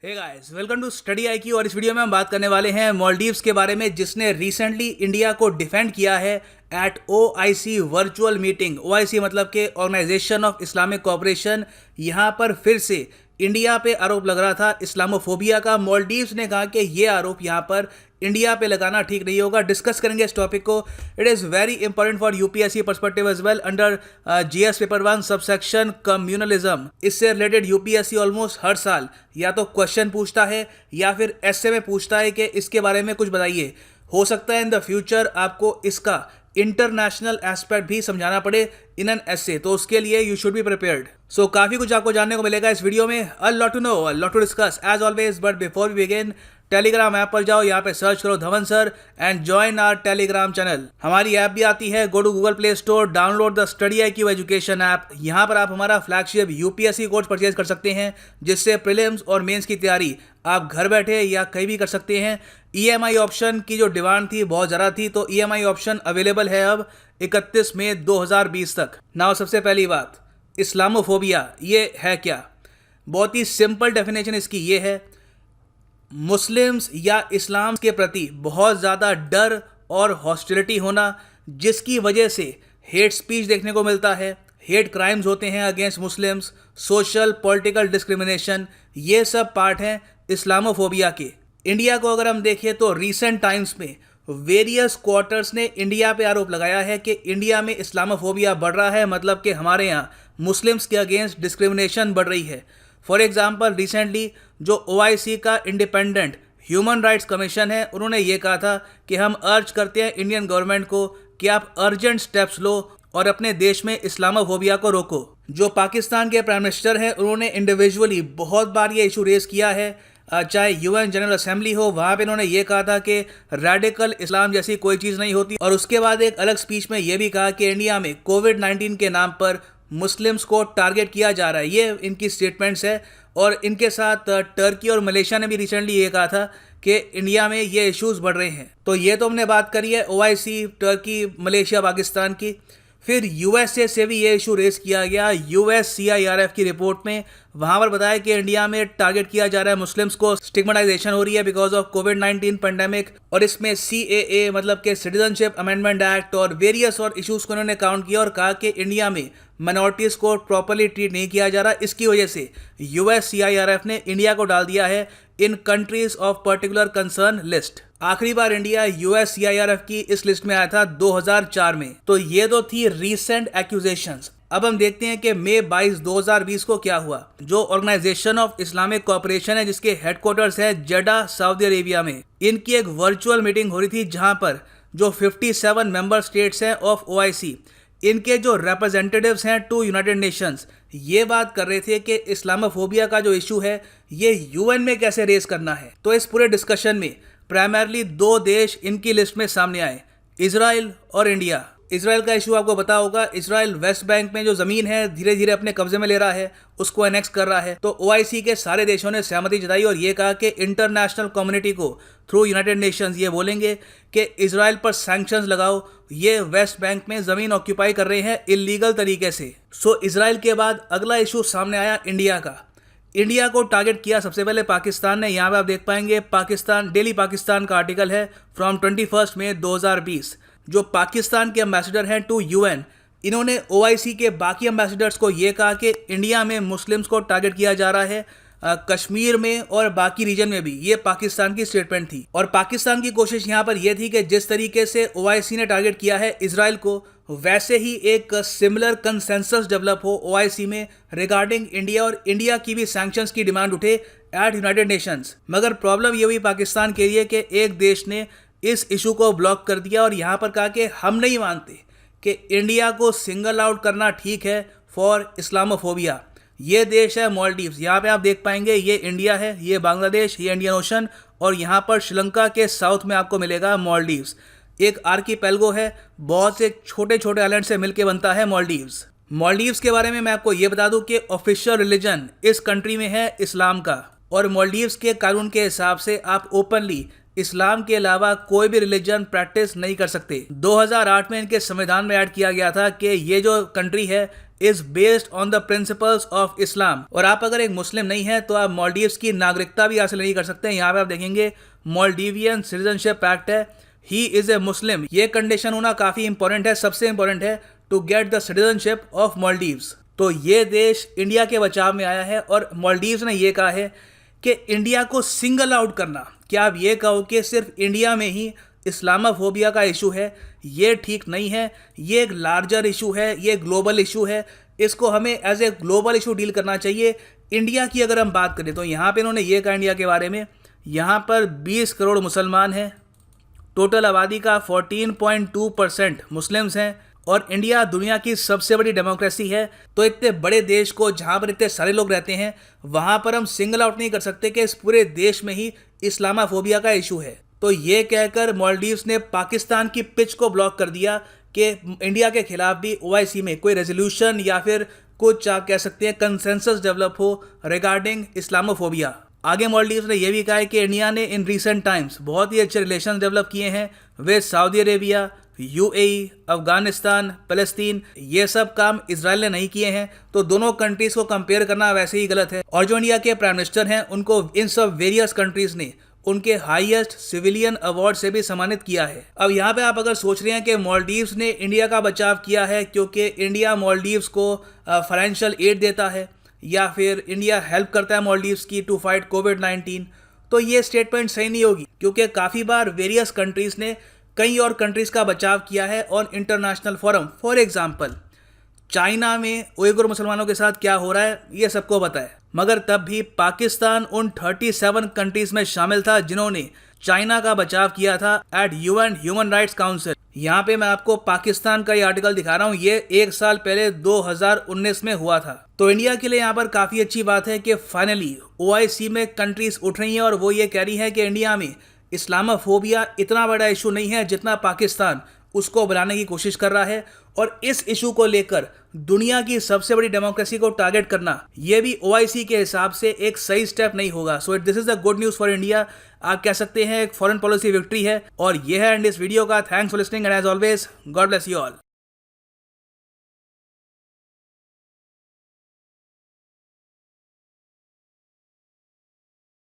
Hey guys, welcome to study IQ। और इस video में हम बात करने वाले हैं मालदीव्स के बारे में, जिसने रिसेंटली इंडिया को डिफेंड किया है at OIC virtual meeting. OIC मतलब कि ऑर्गेनाइजेशन ऑफ इस्लामिक कोऑपरेशन। यहाँ पर फिर से इंडिया पे आरोप लग रहा था इस्लामोफोबिया का। मालदीव्स ने कहा कि ये आरोप यहाँ पर इंडिया पे लगाना ठीक नहीं होगा। डिस्कस करेंगे इस टॉपिक को। It is very important for UPSC perspective as well under GS paper 1 subsection communalism. इससे रिलेटेड UPSC ऑलमोस्ट हर साल या तो क्वेश्चन पूछता है या फिर ऐसे में पूछता है कि इसके बारे में कुछ बताइए। हो सकता है इन द फ्यूचर आपको इसका इंटरनेशनल एस्पेक्ट भी समझाना पड़े इन एन एसे, तो उसके लिए you should be prepared. So काफ़ी कुछ आपको जानने को मिलेगा इस वीडियो में। A lot to know, a lot to discuss as always. But before we begin, Telegram app पर जाओ, यहाँ पे सर्च करो Dhawan sir and join our Telegram channel. हमारी ऐप भी आती है, go to Google Play Store, download the study IQ education app. यहाँ पर आप हमारा फ्लैगशिप UPSC कोर्स परचेज कर सकते हैं, जिससे प्रीलिम्स और मेंस की तैयारी आप घर बैठे या कहीं भी कर सकते हैं। EMI ऑप्शन की जो डिमांड थी बहुत ज़्यादा थी, तो EMI ऑप्शन अवेलेबल है अब 31 मई 2020 तक। नाउ सबसे पहली बात, इस्लामोफोबिया ये है क्या? बहुत ही सिंपल डेफिनेशन इसकी ये है, मुस्लिम्स या इस्लाम के प्रति बहुत ज़्यादा डर और हॉस्टिलिटी होना, जिसकी वजह से हेट स्पीच देखने को मिलता है, हेट क्राइम्स होते हैं against Muslims, social political discrimination, ये सब पार्ट हैं इस्लामोफोबिया के। इंडिया को अगर हम देखें तो रीसेंट टाइम्स में वेरियस क्वार्टर्स ने इंडिया पे आरोप लगाया है कि इंडिया में इस्लामोफोबिया बढ़ रहा है, मतलब कि हमारे यहाँ मुस्लिम्स के अगेंस्ट डिस्क्रिमिनेशन बढ़ रही है। फॉर एग्जाम्पल, रिसेंटली जो OIC का इंडिपेंडेंट ह्यूमन राइट्स कमीशन है, उन्होंने ये कहा था कि हम अर्ज करते हैं इंडियन गवर्नमेंट को कि आप अर्जेंट स्टेप्स लो और अपने देश में इस्लामोफोबिया को रोको। जो पाकिस्तान के प्राइम मिनिस्टर हैं, उन्होंने इंडिविजुअली बहुत बार ये इशू रेज किया है, चाहे UN जनरल असेंबली हो, वहाँ पे इन्होंने ये कहा था कि रेडिकल इस्लाम जैसी कोई चीज़ नहीं होती। और उसके बाद एक अलग स्पीच में ये भी कहा कि इंडिया में COVID-19 के नाम पर मुस्लिम्स को टारगेट किया जा रहा है। ये इनकी स्टेटमेंट्स है। और इनके साथ टर्की और मलेशिया ने भी रिसेंटली ये कहा था कि इंडिया में ये इश्यूज बढ़ रहे हैं। तो ये तो हमने बात करी है OIC, टर्की, मलेशिया, पाकिस्तान की। फिर USA से भी ये इशू रेज किया गया USCIRF की रिपोर्ट में। वहाँ पर बताया कि इंडिया में टारगेट किया जा रहा है मुस्लिम्स को, स्टिग्मेटाइजेशन हो रही है बिकॉज ऑफ COVID-19 पेंडेमिक। और इसमें CAA मतलब कि सिटीजनशिप अमेंडमेंट एक्ट और वेरियस और इश्यूज को उन्होंने काउंट किया और कहा कि इंडिया में माइनॉरिटीज़ को प्रॉपरली ट्रीट नहीं किया जा रहा। इसकी वजह से USCIRF ने इंडिया को डाल दिया है in countries of particular concern list. आखिरी बार इंडिया USCIRF की इस लिस्ट में आया था 2004 में। तो ये तो थी रीसेंट एक्यूजेशंस। अब हम देखते हैं कि मई 22, 2020 को क्या हुआ। जो ऑर्गेनाइजेशन ऑफ इस्लामिक कोऑपरेशन है, जिसके हेडक्वार्टर्स है जेडा, सऊदी अरेबिया में, इनकी एक वर्चुअल मीटिंग हो रही थी, जहां पर जो 57 मेंबर स्टेट्स हैं ऑफ OIC, इनके जो रिप्रेजेंटेटिव्स हैं टू यूनाइटेड नेशंस, ये बात कर रहे थे कि इस्लामोफोबिया का जो इशू है ये UN में कैसे रेज करना है। तो इस पूरे डिस्कशन में प्राइमरली 2 देश इनकी लिस्ट में सामने आए, इजराइल और इंडिया। इजराइल का इशू आपको पता होगा, इजराइल वेस्ट बैंक में जो ज़मीन है धीरे धीरे अपने कब्जे में ले रहा है, उसको एनेक्स कर रहा है। तो OIC के सारे देशों ने सहमति जताई और ये कहा कि इंटरनेशनल कम्युनिटी को थ्रू यूनाइटेड नेशंस ये बोलेंगे कि इजराइल पर सैंक्शंस लगाओ, ये वेस्ट बैंक में ज़मीन ऑक्यूपाई कर रहे हैं इलीगल तरीके से। सो इजराइल के बाद अगला इशू सामने आया इंडिया का। इंडिया को टारगेट किया सबसे पहले पाकिस्तान ने। यहाँ पे आप देख पाएंगे पाकिस्तान, डेली पाकिस्तान का आर्टिकल है फ्रॉम 21 मई 2020। जो पाकिस्तान के एम्बेसडर हैं टू UN, इन्होंने OIC के बाकी एम्बेसडर्स को ये कहा कि इंडिया में मुस्लिम्स को टारगेट किया जा रहा है, कश्मीर में और बाकी रीजन में भी। ये पाकिस्तान की स्टेटमेंट थी। और पाकिस्तान की कोशिश यहाँ पर यह थी कि जिस तरीके से OIC ने टारगेट किया है इजराइल को, वैसे ही एक सिमिलर कंसेंसस डेवलप हो OIC में रिगार्डिंग इंडिया, और इंडिया की भी सैंक्शंस की डिमांड उठे एट यूनाइटेड नेशंस। मगर प्रॉब्लम ये हुई पाकिस्तान के लिए कि एक देश ने इस इशू को ब्लॉक कर दिया और यहाँ पर कहा कि हम नहीं मानते कि इंडिया को सिंगल आउट करना ठीक है फॉर इस्लामोफोबिया। ये देश है मालदीव्स। यहाँ पे आप देख पाएंगे ये इंडिया है, ये बांग्लादेश, ये इंडियन ओशन, और यहाँ पर श्रीलंका के साउथ में आपको मिलेगा मालदीव्स। एक आर्कीपेलगो है, बहुत से छोटे छोटे आइलैंड से मिलकर बनता है मालदीव्स। मालदीव्स के बारे में मैं आपको ये बता दूं कि ऑफिशियल रिलीजन इस कंट्री में है इस्लाम का, और मालदीव्स के कानून के हिसाब से आप ओपनली इस्लाम के अलावा कोई भी रिलीजन प्रैक्टिस नहीं कर सकते। 2008 में इनके संविधान में ऐड किया गया था कि ये जो कंट्री है is based on the principles of Islam, और आप अगर एक मुस्लिम नहीं है तो आप मालदीव्स की नागरिकता भी हासिल नहीं कर सकते। यहाँ पे आप देखेंगे मालदीवियन सिटीजनशिप एक्ट है, ही इज ए मुस्लिम, ये कंडीशन होना काफी इंपॉर्टेंट है, सबसे इंपॉर्टेंट है to get the citizenship of Maldives. तो ये देश इंडिया के बचाव में आया है और मालदीव्स ने ये कहा है कि इंडिया को सिंगल आउट करना, क्या आप ये कहो कि सिर्फ इंडिया में ही इस्लामोफोबिया का इशू है, ये ठीक नहीं है। ये एक लार्जर इशू है, ये ग्लोबल इशू है, इसको हमें as a global issue deal करना चाहिए। इंडिया की अगर हम बात करें तो यहाँ पे इन्होंने ये कहा इंडिया के बारे में, यहाँ पर 20 करोड़ मुसलमान हैं, टोटल आबादी का 14.2% मुस्लिम्स हैं, और इंडिया दुनिया की सबसे बड़ी डेमोक्रेसी है। तो इतने बड़े देश को जहाँ पर इतने सारे लोग रहते हैं वहाँ पर हम सिंगल आउट नहीं कर सकते कि इस पूरे देश में ही इस्लामोफोबिया का इशू है। तो ये कहकर मालदीव्स ने पाकिस्तान की पिच को ब्लॉक कर दिया कि इंडिया के खिलाफ भी ओआईसी में कोई रेजोल्यूशन या फिर कुछ आप कह सकते हैं कंसेंसस डेवलप हो रिगार्डिंग इस्लामोफोबिया। आगे मालदीव्स ने यह भी कहा है कि इंडिया ने इन रीसेंट टाइम्स बहुत ही अच्छे रिलेशन डेवलप किए हैं with Saudi Arabia, UAE, Afghanistan, फलस्तीन। ये सब काम इजराइल ने नहीं किए हैं, तो दोनों कंट्रीज को कंपेयर करना वैसे ही गलत है। और जो इंडिया के प्राइम मिनिस्टर हैं उनको इन सब वेरियस कंट्रीज ने उनके हाईएस्ट सिविलियन अवार्ड से भी सम्मानित किया है। अब यहाँ पे आप अगर सोच रहे हैं कि मालदीव्स ने इंडिया का बचाव किया है क्योंकि इंडिया मालदीव्स को फाइनेंशियल एड देता है या फिर इंडिया हेल्प करता है मालदीव्स की टू फाइट कोविड-19, तो ये स्टेटमेंट सही नहीं होगी, क्योंकि काफ़ी बार वेरियस कंट्रीज़ ने कई और कंट्रीज़ का बचाव किया है on international forum. For example China में उइगर मुसलमानों के साथ क्या हो रहा है ये सबको पता है, मगर तब भी पाकिस्तान उन 37 कंट्रीज़ में शामिल था जिन्होंने चाइना का बचाव किया था eight UN human rights council. यहाँ पे मैं आपको पाकिस्तान का ये आर्टिकल दिखा रहा हूँ, ये 1 साल पहले 2019 में हुआ था। तो इंडिया के लिए यहाँ पर काफ़ी अच्छी बात है कि फाइनली ओआईसी में कंट्रीज उठ रही हैं और वो ये कह रही है कि इंडिया में इस्लामोफोबिया इतना बड़ा इशू नहीं है जितना पाकिस्तान उसको बनाने की कोशिश कर रहा है, और इस इशू को लेकर दुनिया की सबसे बड़ी डेमोक्रेसी को टारगेट करना यह भी ओआईसी के हिसाब से एक सही स्टेप नहीं होगा। So this is the good news for India, आप कह सकते हैं एक फॉरेन पॉलिसी विक्ट्री है। और यह है एंड इस वीडियो का। Thanks for listening and as always God bless you all.